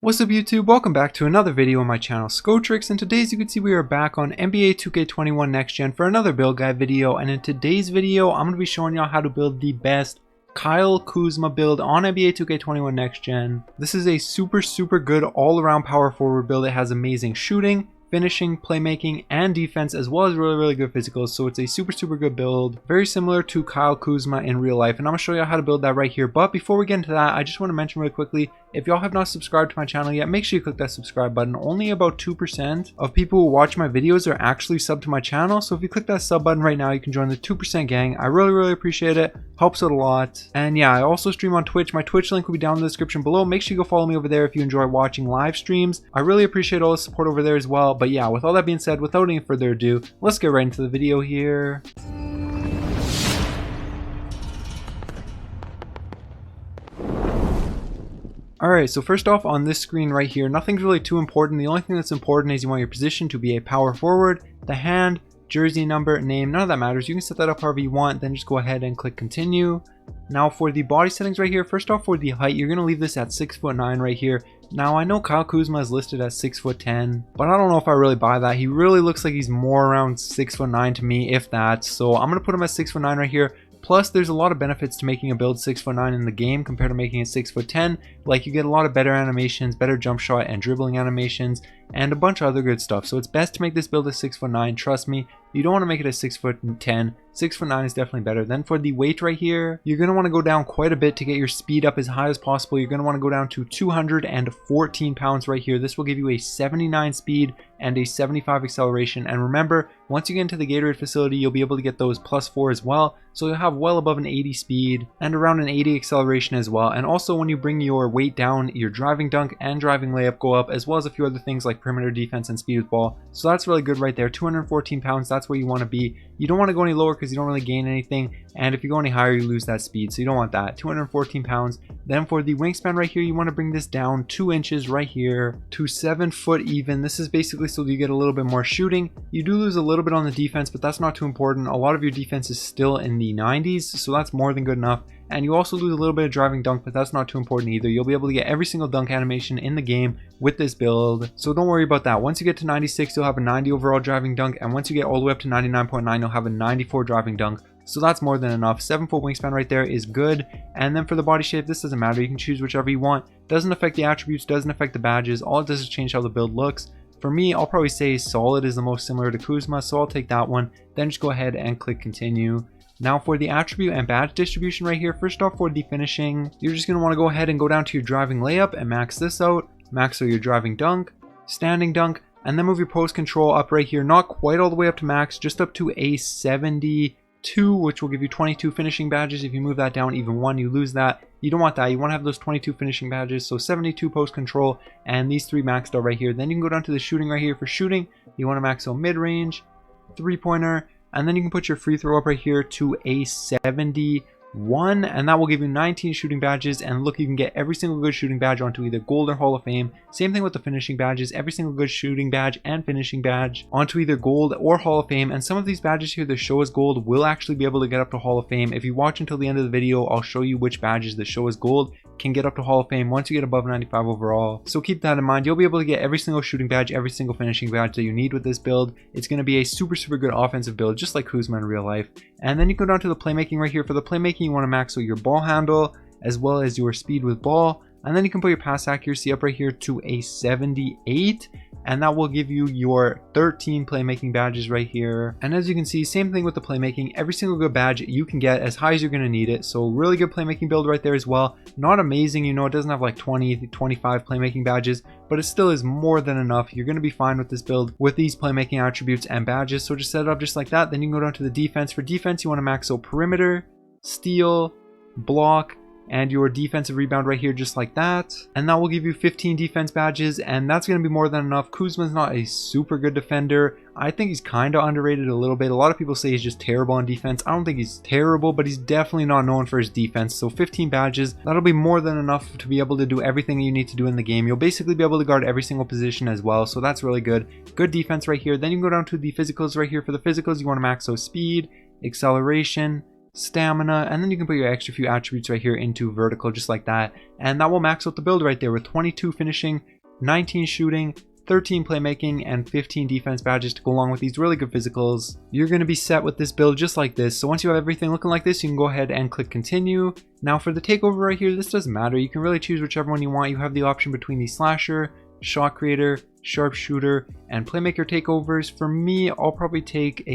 What's up YouTube, welcome back to another video on my channel Skotrix, and today as you can see we are back on NBA 2K21 Next Gen for another build guide video. And in today's video I'm going to be showing y'all how to build the best Kyle Kuzma build on NBA 2K21 Next Gen. This is a super good all around power forward build. It has amazing shooting, finishing, playmaking, and defense, as well as really good physicals. So it's a super good build, very similar to Kyle Kuzma in real life, and I'm gonna show you how to build that right here. But before we get into that, I just want to mention really quickly, if y'all have not subscribed to my channel yet, make sure you click that subscribe button. Only about 2% of people who watch my videos are actually subbed to my channel, so if you click that sub button right now, you can join the 2% gang. I really appreciate it, helps out a lot. And yeah, I also stream on Twitch. My Twitch link will be down in the description below. Make sure you go follow me over there if you enjoy watching live streams. I really appreciate all the support over there as well. But yeah, with all that being said, without any further ado, let's get right into the video here. Alright, so first off on this screen right here, nothing's really too important. The only thing that's important is you want your position to be a power forward, the hand, jersey number, name, none of that matters. You can set that up however you want, then just go ahead and click continue. Now for the body settings right here, first off for the height, you're going to leave this at 6'9" right here. Now I know Kyle Kuzma is listed at 6'10", but I don't know if I really buy that. He really looks like he's more around 6'9" to me, if that. So I'm going to put him at 6'9" right here. Plus, there's a lot of benefits to making a build 6'9" in the game compared to making it 6'10". Like you get a lot of better animations, better jump shot and dribbling animations, and a bunch of other good stuff. So it's best to make this build at 6'9". Trust me, you don't want to make it at 6'10". 6'9" is definitely better. Then for the weight right here, you're going to want to go down quite a bit to get your speed up as high as possible. You're going to want to go down to 214 pounds right here. This will give you a 79 speed and a 75 acceleration. And remember, once you get into the Gatorade facility, you'll be able to get those +4 as well. So you'll have well above an 80 speed and around an 80 acceleration as well. And also when you bring your weight down, your driving dunk and driving layup go up, as well as a few other things like perimeter defense and speed with ball. So that's really good right there. 214 pounds, that's where you want to be. You don't want to go any lower because you don't really gain anything, and if you go any higher you lose that speed, so you don't want that. 214 pounds. Then for the wingspan right here, you want to bring this down 2 inches right here to 7 foot even. This is basically so that you get a little bit more shooting. You do lose a little bit on the defense, but that's not too important. A lot of your defense is still in the 90s, so that's more than good enough. And you also lose a little bit of driving dunk, but that's not too important either. You'll be able to get every single dunk animation in the game with this build, so don't worry about that. Once you get to 96, you'll have a 90 overall driving dunk, and once you get all the way up to 99.9, you'll have a 94 driving dunk. So that's more than enough. 7 foot wingspan right there is good. And then for the body shape, this doesn't matter. You can choose whichever you want. Doesn't affect the attributes, doesn't affect the badges. All it does is change how the build looks. For me, I'll probably say solid is the most similar to Kuzma, so I'll take that one. Then just go ahead and click continue. Now for the attribute and badge distribution right here, first off for the finishing, you're just going to want to go ahead and go down to your driving layup and max this out. Max out your driving dunk, standing dunk, and then move your post control up right here. Not quite all the way up to max, just up to a 72, which will give you 22 finishing badges. If you move that down even one, you lose that. You don't want that. You want to have those 22 finishing badges. So 72 post control and these 3 maxed out right here. Then you can go down to the shooting right here. For shooting, you want to max out mid-range, 3-pointer, and then you can put your free throw up right here to a 71, and that will give you 19 shooting badges. And look, you can get every single good shooting badge onto either Gold or Hall of Fame. Same thing with the finishing badges, every single good shooting badge and finishing badge onto either Gold or Hall of Fame. And some of these badges here that show as Gold will actually be able to get up to Hall of Fame. If you watch until the end of the video, I'll show you which badges that show as Gold can get up to Hall of Fame once you get above 95 overall. So keep that in mind. You'll be able to get every single shooting badge, every single finishing badge that you need with this build. It's going to be a super good offensive build, just like Kuzma in real life. And then you go down to the playmaking right here. For the playmaking, you want to max out your ball handle as well as your speed with ball. And then you can put your pass accuracy up right here to a 78, and that will give you your 13 playmaking badges right here. And as you can see, same thing with the playmaking. Every single good badge you can get as high as you're going to need it. So really good playmaking build right there as well. Not amazing, you know, it doesn't have like 25 playmaking badges, but it still is more than enough. You're going to be fine with this build with these playmaking attributes and badges. So just set it up just like that. Then you can go down to the defense. For defense, you want to max out perimeter, steal, block, and your defensive rebound right here just like that, and that will give you 15 defense badges, and that's going to be more than enough. Kuzma's not a super good defender. I think he's kind of underrated a little bit. A lot of people say he's just terrible on defense. I don't think he's terrible, but he's definitely not known for his defense. So 15 badges, that'll be more than enough to be able to do everything you need to do in the game. You'll basically be able to guard every single position as well, so that's really good. Good defense right here. Then you can go down to the physicals right here. For the physicals, you want to max out speed, acceleration, stamina, and then you can put your extra few attributes right here into vertical just like that, and that will max out the build right there with 22 finishing, 19 shooting, 13 playmaking, and 15 defense badges to go along with these really good physicals. You're going to be set with this build just like this. So once you have everything looking like this, you can go ahead and click continue. Now for the takeover right here, this doesn't matter. You can really choose whichever one you want. You have the option between the slasher, shot creator, sharpshooter, and playmaker takeovers. For me, I'll probably take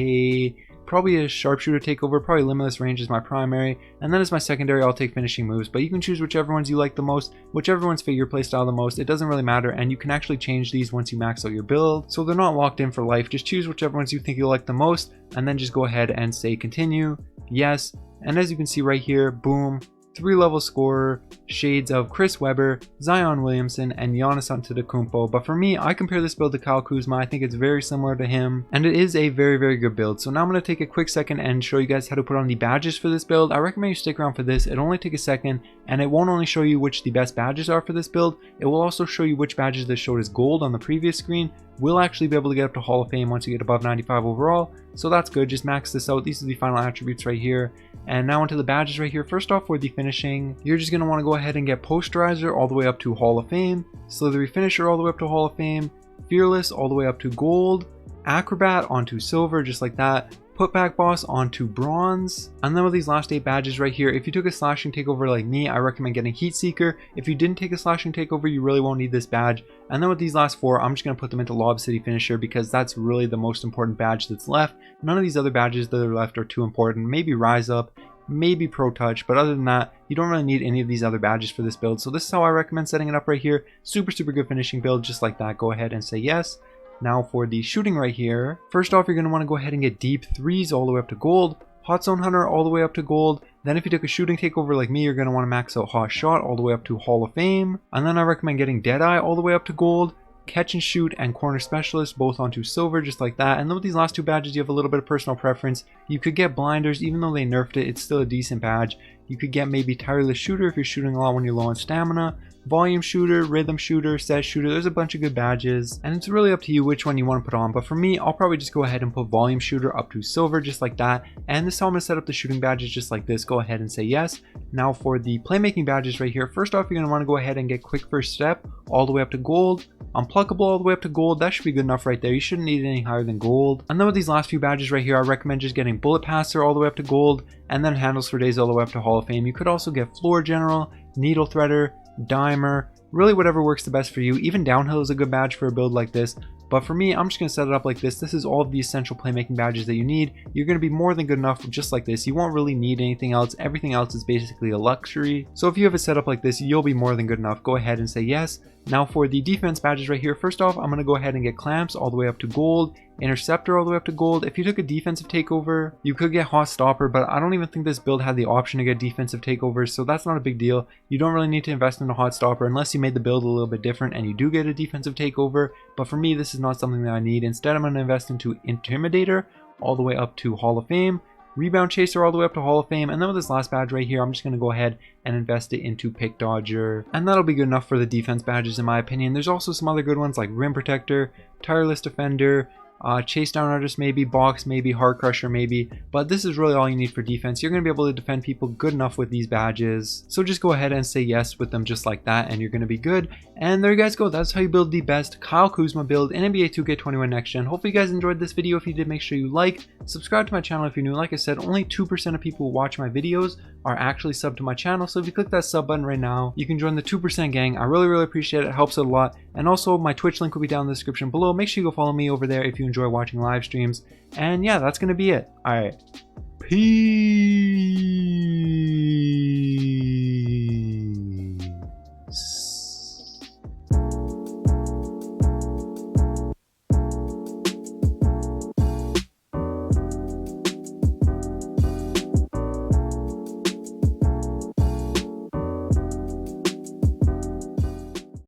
probably a sharpshooter takeover. Probably limitless range is my primary, and then as my secondary I'll take finishing moves. But you can choose whichever ones you like the most, whichever ones fit your playstyle the most. It doesn't really matter, and you can actually change these once you max out your build, so they're not locked in for life. Just choose whichever ones you think you'll like the most, and then just go ahead and say continue, yes. And as you can see right here, boom, 3-level scorer, shades of Chris Webber, Zion Williamson, and Giannis Antetokounmpo. But for me, I compare this build to Kyle Kuzma. I think it's very similar to him, and it is a very, very good build. So now I'm going to take a quick second and show you guys how to put on the badges for this build. I recommend you stick around for this. It'll only take a second, and it won't only show you which the best badges are for this build, it will also show you which badges that showed as gold on the previous screen will actually be able to get up to Hall of Fame once you get above 95 overall. So that's good. Just max this out. These are the final attributes right here. And now into the badges right here. First off, for the finishing, you're just going to want to go ahead and get Posterizer all the way up to Hall of Fame, Slithery Finisher all the way up to Hall of Fame, Fearless all the way up to Gold, Acrobat onto Silver, just like that, Putback Boss onto Bronze. And then with these last 8 badges right here, if you took a slashing takeover like me, I recommend getting Heat Seeker. If you didn't take a slashing takeover, you really won't need this badge. And then with these last 4, I'm just going to put them into Lob City Finisher because that's really the most important badge that's left. None of these other badges that are left are too important. Maybe Rise Up, maybe Pro Touch, but other than that, you don't really need any of these other badges for this build. So this is how I recommend setting it up right here. Super, super good finishing build, just like that. Go ahead and say yes. Now for the shooting right here, first off, you're going to want to go ahead and get deep threes all the way up to gold, Hot Zone Hunter all the way up to gold. Then if you took a shooting takeover like me, you're going to want to max out Hot Shot all the way up to Hall of Fame. And then I recommend getting Deadeye all the way up to gold, Catch and Shoot and Corner Specialist both onto silver, just like that. And then with these last 2 badges, you have a little bit of personal preference. You could get Blinders. Even though they nerfed it, it's still a decent badge. You could get maybe Tireless Shooter if you're shooting a lot when you're low on stamina, Volume Shooter, Rhythm Shooter, Set Shooter. There's a bunch of good badges, and it's really up to you which one you want to put on. But for me, I'll probably just go ahead and put Volume Shooter up to silver, just like that. And this is how I'm going to set up the shooting badges, just like this. Go ahead and say yes. Now for the playmaking badges right here, first off, you're going to want to go ahead and get Quick First Step all the way up to gold, Unpluckable all the way up to gold. That should be good enough right there. You shouldn't need any higher than gold. And then with these last few badges right here, I recommend just getting Bullet Passer all the way up to gold, and then Handles for Days all the way up to Hall of Fame. You could also get Floor General, Needle Threader, Dimer, really whatever works the best for you. Even Downhill is a good badge for a build like this. But for me, I'm just going to set it up like this. This is all of the essential playmaking badges that you need. You're going to be more than good enough just like this. You won't really need anything else. Everything else is basically a luxury. So if you have it set up like this, you'll be more than good enough. Go ahead and say yes. Now for the defense badges right here, first off, I'm going to go ahead and get Clamps all the way up to gold, Interceptor all the way up to gold. If you took a defensive takeover, you could get Hot Stopper, but I don't even think this build had the option to get defensive takeovers, so that's not a big deal. You don't really need to invest in a Hot Stopper unless you made the build a little bit different and you do get a defensive takeover, but for me, this is not something that I need. Instead, I'm going to invest into Intimidator all the way up to Hall of Fame, Rebound Chaser all the way up to Hall of Fame, and then with this last badge right here, I'm just going to go ahead and invest it into Pick Dodger, and that'll be good enough for the defense badges in my opinion. There's also some other good ones like Rim Protector, Tireless Defender, Chase Down Artist maybe, Box maybe, Heart Crusher maybe, but this is really all you need for defense. You're going to be able to defend people good enough with these badges, so just go ahead and say yes with them just like that and you're going to be good. And there you guys go. That's how you build the best Kyle Kuzma build in NBA 2K21 Next Gen. Hopefully you guys enjoyed this video. If you did, make sure you like, subscribe to my channel if you're new. Like I said, only 2% of people who watch my videos are actually subbed to my channel, so if you click that sub button right now, you can join the 2% gang. I really appreciate it. It helps out a lot. And also my Twitch link will be down in the description below. Make sure you go follow me over there if you enjoy watching live streams. And yeah, that's gonna be it. All right, peace.